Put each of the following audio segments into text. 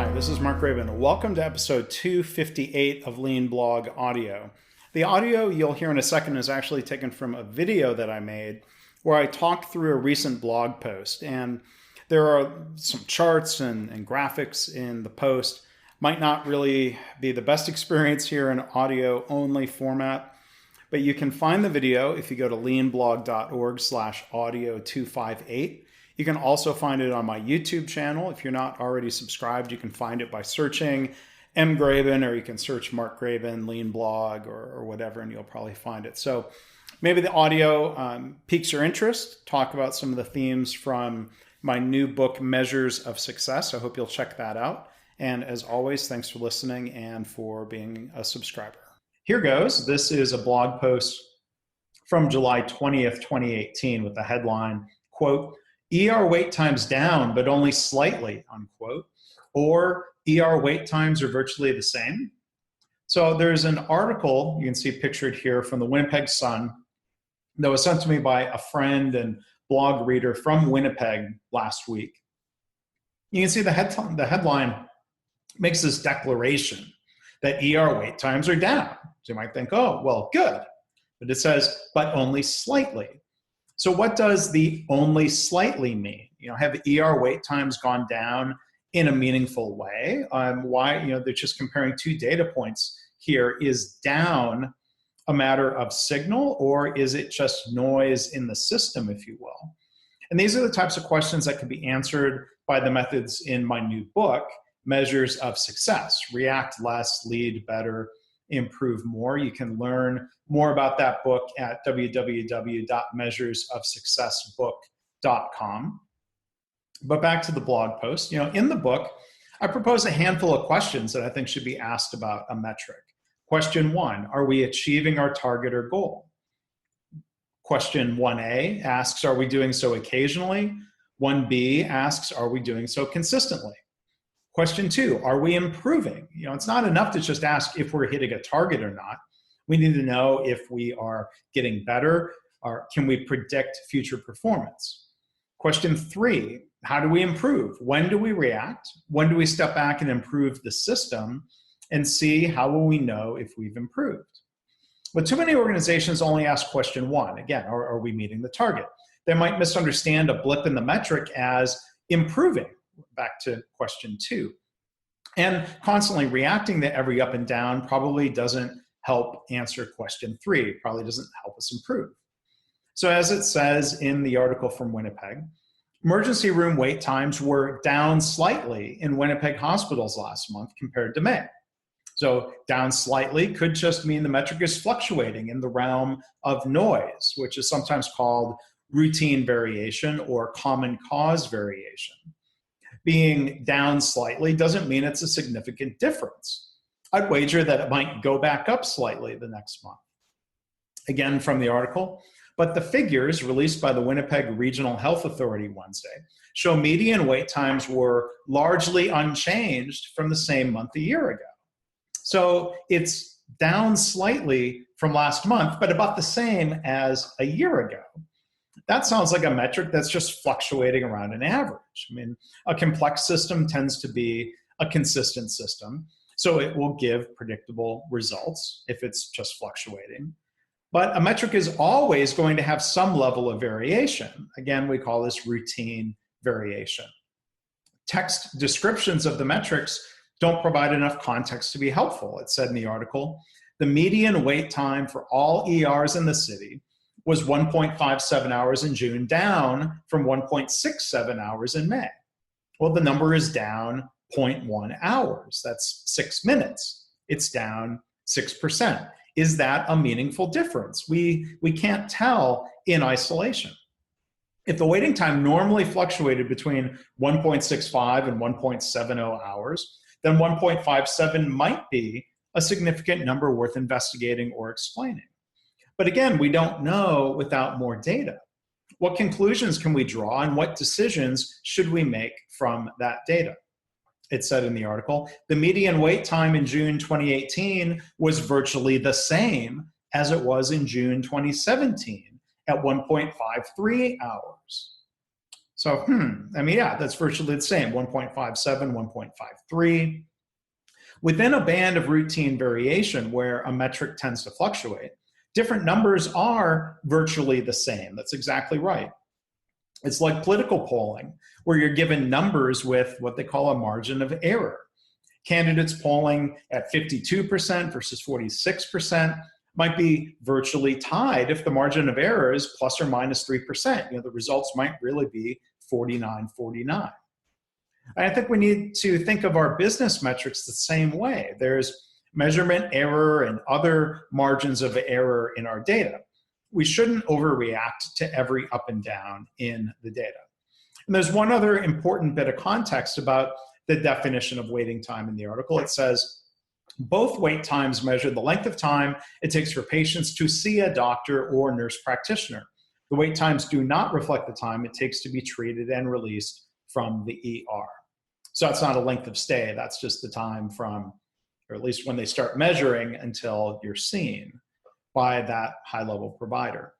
Hi, this is Mark Graban. Welcome to episode 258 of Lean Blog Audio. The audio you'll hear in a second is actually taken from a video that I made where I talked through a recent blog post. And there are some charts and graphics in the post. Might not really be the best experience here in audio only format, but you can find the video if you go to leanblog.org/audio258. You can also find it on my YouTube channel. If you're not already subscribed, you can find it by searching M. Graban, or you can search Mark Graban, Lean Blog, or whatever, and you'll probably find it. So maybe the audio piques your interest, talk about some of the themes from my new book, Measures of Success. I hope you'll check that out. And as always, thanks for listening and for being a subscriber. Here goes. This is a blog post from July 20th, 2018 with the headline, quote, ER wait times down, but only slightly, unquote, or ER wait times are virtually the same. So there's an article you can see pictured here from the Winnipeg Sun that was sent to me by a friend and blog reader from Winnipeg last week. You can see the headline makes this declaration that ER wait times are down. So you might think, oh, well, good. But it says, but only slightly. So what does the only slightly mean? Have ER wait times gone down in a meaningful way? Why? They're just comparing two data points here. Is down a matter of signal, or is it just noise in the system, if you will? And these are the types of questions that can be answered by the methods in my new book, Measures of Success: React Less, Lead Better, Improve More. You can learn more about that book at www.measuresofsuccessbook.com. But back to the blog post. In the book, I propose a handful of questions that I think should be asked about a metric. Question 1, are we achieving our target or goal? Question 1A asks, are we doing so occasionally? 1B asks, are we doing so consistently? Question 2, are we improving? It's not enough to just ask if we're hitting a target or not. We need to know if we are getting better, or can we predict future performance? Question 3, how do we improve? When do we react? When do we step back and improve the system and see how will we know if we've improved? But too many organizations only ask question 1. Again, are we meeting the target? They might misunderstand a blip in the metric as improving. Back to question 2. And constantly reacting to every up and down probably doesn't help answer question 3, probably doesn't help us improve. So as it says in the article from Winnipeg, emergency room wait times were down slightly in Winnipeg hospitals last month compared to May. So down slightly could just mean the metric is fluctuating in the realm of noise, which is sometimes called routine variation or common cause variation. Being down slightly doesn't mean it's a significant difference. I'd wager that it might go back up slightly the next month. Again, from the article, but the figures released by the Winnipeg Regional Health Authority Wednesday show median wait times were largely unchanged from the same month a year ago. So it's down slightly from last month, but about the same as a year ago. That sounds like a metric that's just fluctuating around an average. A complex system tends to be a consistent system, so it will give predictable results if it's just fluctuating. But a metric is always going to have some level of variation. Again, we call this routine variation. Text descriptions of the metrics don't provide enough context to be helpful. It said in the article, the median wait time for all ERs in the city was 1.57 hours in June, down from 1.67 hours in May. Well, the number is down 0.1 hours. That's 6 minutes. It's down 6%. Is that a meaningful difference? We can't tell in isolation. If the waiting time normally fluctuated between 1.65 and 1.70 hours, then 1.57 might be a significant number worth investigating or explaining. But again, we don't know without more data. What conclusions can we draw, and what decisions should we make from that data? It said in the article, the median wait time in June 2018 was virtually the same as it was in June 2017 at 1.53 hours. So, I mean, yeah, that's virtually the same, 1.57, 1.53. Within a band of routine variation where a metric tends to fluctuate, different numbers are virtually the same. That's exactly right. It's like political polling, where you're given numbers with what they call a margin of error. Candidates polling at 52% versus 46% might be virtually tied if the margin of error is plus or minus 3%. The results might really be 49-49. And I think we need to think of our business metrics the same way. There's measurement error and other margins of error in our data. We shouldn't overreact to every up and down in the data. And there's one other important bit of context about the definition of waiting time in the article. It says, both wait times measure the length of time it takes for patients to see a doctor or nurse practitioner. The wait times do not reflect the time it takes to be treated and released from the ER. So that's not a length of stay. That's just the time from, or at least when they start measuring, until you're seen by that high-level provider.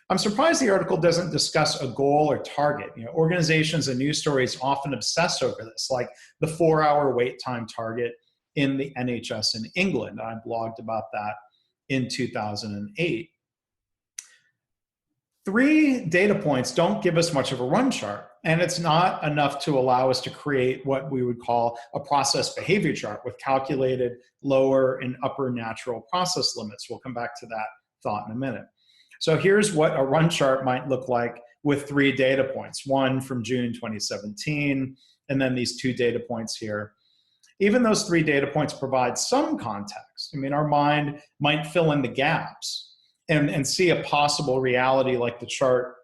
I'm surprised the article doesn't discuss a goal or target. Organizations and news stories often obsess over this, like the 4-hour wait time target in the NHS in England. I blogged about that in 2008. 3 data points don't give us much of a run chart, and it's not enough to allow us to create what we would call a process behavior chart with calculated lower and upper natural process limits. We'll come back to that thought in a minute. So here's what a run chart might look like with 3 data points, one from June 2017, and then these 2 data points here. Even those 3 data points provide some context. I mean, our mind might fill in the gaps and see a possible reality like the chart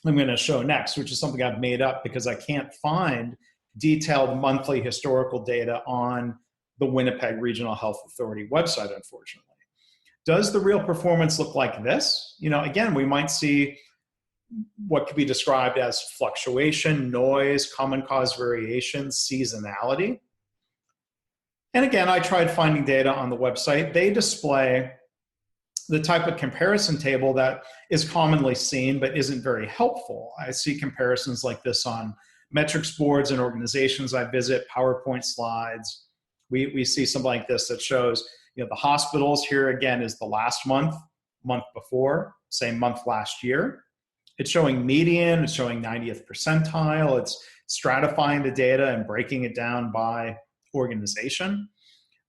I'm going to show next, which is something I've made up because I can't find detailed monthly historical data on the Winnipeg Regional Health Authority website, unfortunately. Does the real performance look like this? Again, we might see what could be described as fluctuation, noise, common cause variation, seasonality. And again, I tried finding data on the website. They display the type of comparison table that is commonly seen but isn't very helpful. I see comparisons like this on metrics boards and organizations I visit, PowerPoint slides. We see something like this that shows, the hospitals here again is the last month before, same month last year. It's showing median, it's showing 90th percentile, it's stratifying the data and breaking it down by organization.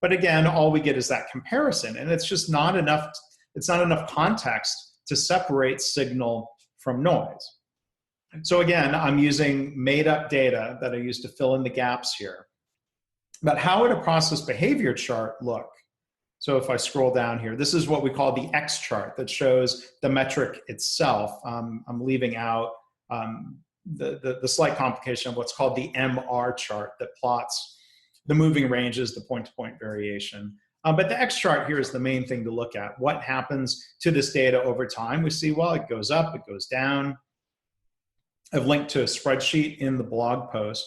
But again, all we get is that comparison, and it's just not enough. It's not enough context to separate signal from noise. So again, I'm using made-up data that I used to fill in the gaps here. But how would a process behavior chart look? So if I scroll down here, this is what we call the X chart that shows the metric itself. I'm leaving out the slight complication of what's called the MR chart that plots the moving ranges, the point-to-point variation. But the X chart here is the main thing to look at. What happens to this data over time? We see, well, it goes up, it goes down. I've linked to a spreadsheet in the blog post.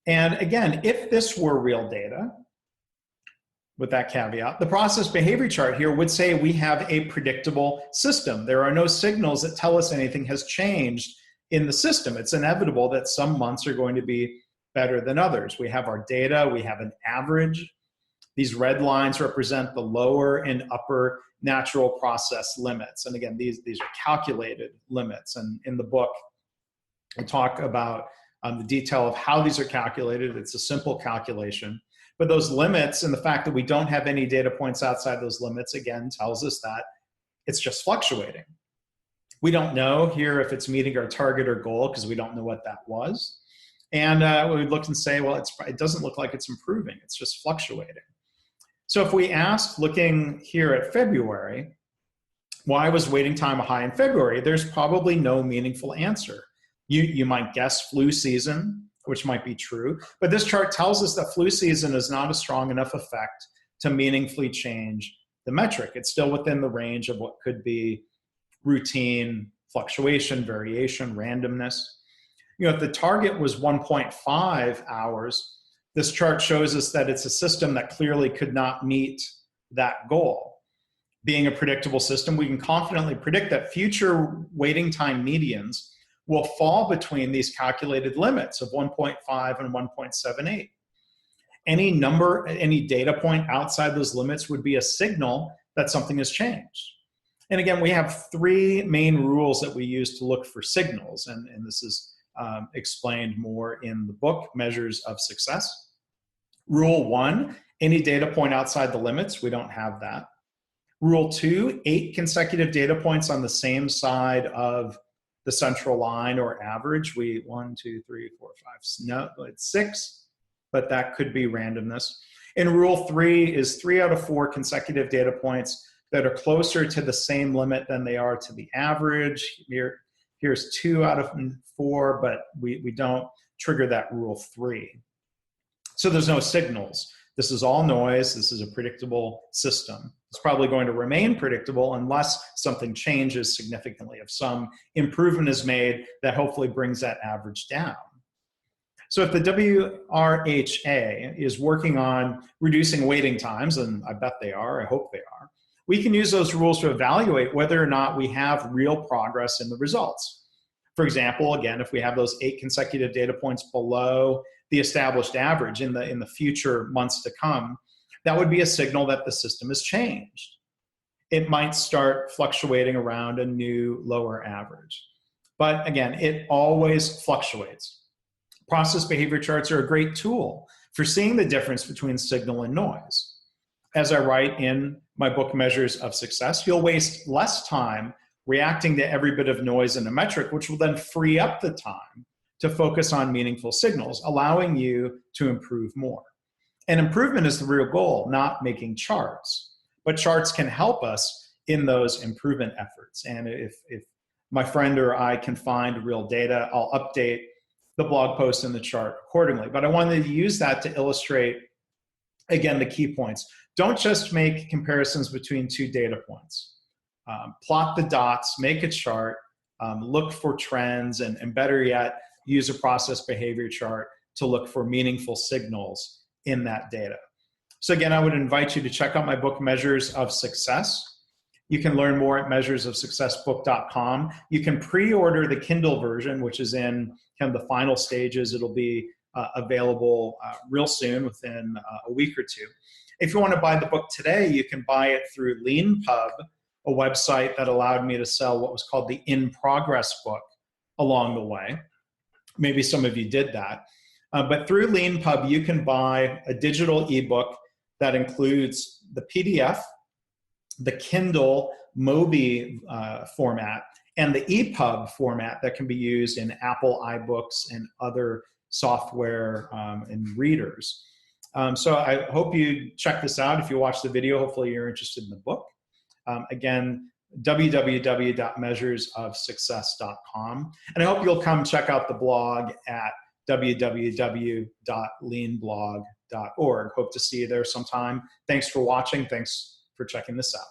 And again, if this were real data, with that caveat, the process behavior chart here would say we have a predictable system. There are no signals that tell us anything has changed in the system. It's inevitable that some months are going to be better than others. We have our data, we have an average. These red lines represent the lower and upper natural process limits. And again, these are calculated limits. And in the book, I talk about the detail of how these are calculated. It's a simple calculation. But those limits and the fact that we don't have any data points outside those limits, again, tells us that it's just fluctuating. We don't know here if it's meeting our target or goal because we don't know what that was. And we look and say, well, it doesn't look like it's improving. It's just fluctuating. So if we ask, looking here at February, why was waiting time high in February? There's probably no meaningful answer. You might guess flu season, which might be true, but this chart tells us that flu season is not a strong enough effect to meaningfully change the metric. It's still within the range of what could be routine fluctuation, variation, randomness. If the target was 1.5 hours, this chart shows us that it's a system that clearly could not meet that goal. Being a predictable system, we can confidently predict that future waiting time medians will fall between these calculated limits of 1.5 and 1.78. Any data point outside those limits would be a signal that something has changed. And again, we have three main rules that we use to look for signals, and this is explained more in the book, Measures of Success. Rule 1, any data point outside the limits, we don't have that. Rule 2, 8 consecutive data points on the same side of the central line or average. 1, 2, 3, 4, 5, no, it's 6, but that could be randomness. And rule 3 is 3 out of 4 consecutive data points that are closer to the same limit than they are to the average. Here's 2 out of 4, but we don't trigger that rule 3. So there's no signals. This is all noise. This is a predictable system. It's probably going to remain predictable unless something changes significantly, if some improvement is made that hopefully brings that average down. So if the WRHA is working on reducing waiting times, and I bet they are, I hope they are, we can use those rules to evaluate whether or not we have real progress in the results. For example, again, if we have those 8 consecutive data points below the established average in the future months to come, that would be a signal that the system has changed. It might start fluctuating around a new lower average. But again, it always fluctuates. Process behavior charts are a great tool for seeing the difference between signal and noise. As I write in my book, Measures of Success, you'll waste less time reacting to every bit of noise in a metric, which will then free up the time to focus on meaningful signals, allowing you to improve more. And improvement is the real goal, not making charts. But charts can help us in those improvement efforts. And if my friend or I can find real data, I'll update the blog post and the chart accordingly. But I wanted to use that to illustrate, again, the key points. Don't just make comparisons between 2 data points. Plot the dots, make a chart, look for trends, and better yet, use a process behavior chart to look for meaningful signals in that data. So again, I would invite you to check out my book, Measures of Success. You can learn more at measuresofsuccessbook.com. You can pre-order the Kindle version, which is in kind of the final stages. It'll be available real soon, within a week or 2. If you want to buy the book today, you can buy it through LeanPub, a website that allowed me to sell what was called the In Progress book along the way. Maybe some of you did that. But through LeanPub, you can buy a digital ebook that includes the PDF, the Kindle Mobi format, and the EPUB format that can be used in Apple iBooks and other software and readers. So I hope you check this out. If you watch the video, hopefully you're interested in the book. Again, www.measuresofsuccess.com. And I hope you'll come check out the blog at www.leanblog.org. Hope to see you there sometime. Thanks for watching. Thanks for checking this out.